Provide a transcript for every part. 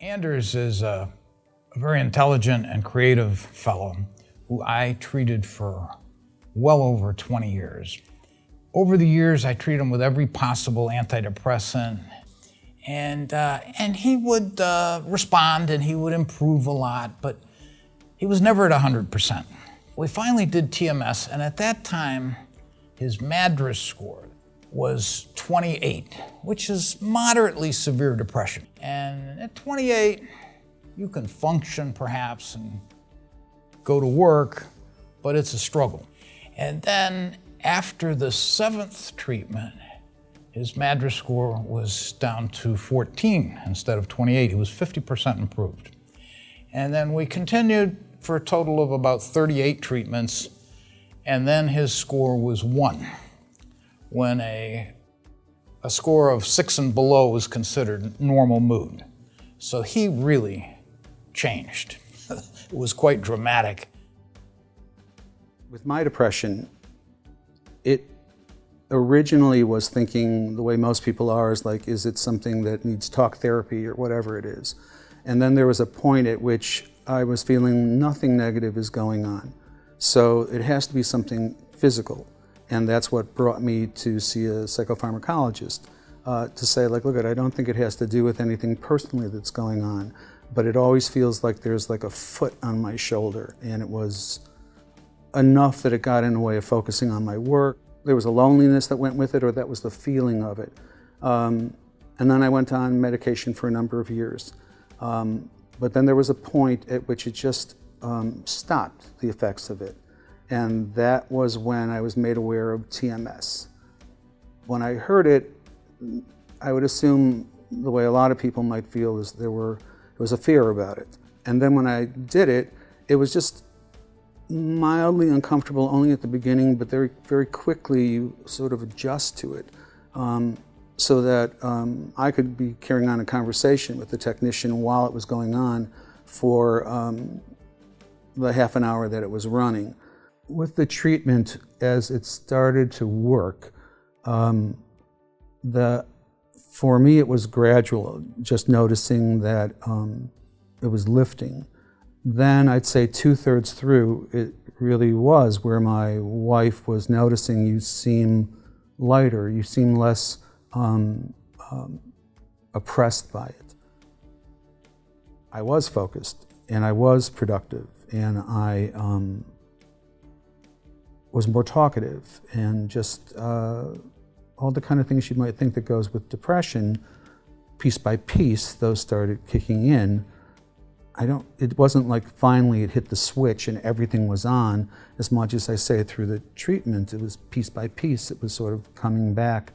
Anders is a very intelligent and creative fellow who I treated for well over 20 years. Over the years, I treated him with every possible antidepressant, and he would respond and he would improve a lot, but he was never at 100%. We finally did TMS, and at that time, his MADRS score was 28, which is moderately severe depression. And at 28, you can function perhaps and go to work, but it's a struggle. And then after the 7th treatment, his MADRS score was down to 14 instead of 28. He was 50% improved. And then we continued for a total of about 38 treatments, and then his score was 1, when a score of 6 and below was considered normal mood. So he really changed. It was quite dramatic. With my depression, it originally was thinking the way most people are, is like, is it something that needs talk therapy or whatever it is? And then there was a point at which I was feeling nothing negative is going on. So it has to be something physical. And that's what brought me to see a psychopharmacologist, to say, like, look, I don't think it has to do with anything personally that's going on, but it always feels like there's like a foot on my shoulder. And it was enough that it got in the way of focusing on my work. There was a loneliness that went with it, or that was the feeling of it. And then I went on medication for a number of years. But then there was a point at which it just stopped, the effects of it. And that was when I was made aware of TMS. When I heard it, I would assume the way a lot of people might feel is there was a fear about it. And then when I did it, it was just mildly uncomfortable only at the beginning, but very, very quickly you sort of adjust to it. So that I could be carrying on a conversation with the technician while it was going on for the half an hour that it was running. With the treatment, as it started to work, for me it was gradual, just noticing that it was lifting. Then I'd say 2/3 through, it really was where my wife was noticing, you seem lighter, you seem less oppressed by it. I was focused and I was productive, and I was more talkative, and just all the kind of things you might think that goes with depression. Piece by piece, those started kicking in. It wasn't like finally it hit the switch and everything was on, as much as I say through the treatment. It was piece by piece, it was sort of coming back.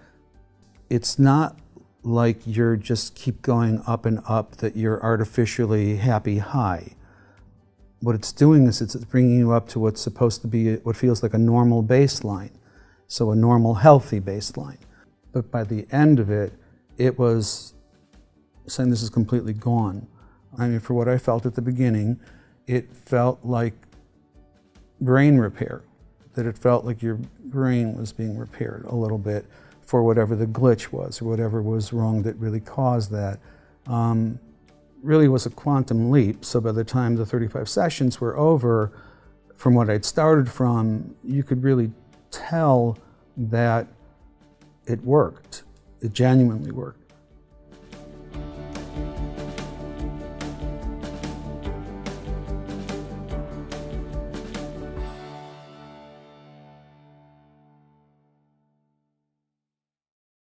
It's not like you're just keep going up and up, that you're artificially happy high. What it's doing is it's bringing you up to what's supposed to be what feels like a normal baseline. So a normal, healthy baseline. But by the end of it, it was saying this is completely gone. I mean, for what I felt at the beginning, it felt like brain repair, that it felt like your brain was being repaired a little bit for whatever the glitch was, or whatever was wrong that really caused that. Really was a quantum leap. So by the time the 35 sessions were over, from what I'd started from, you could really tell that it worked. It genuinely worked.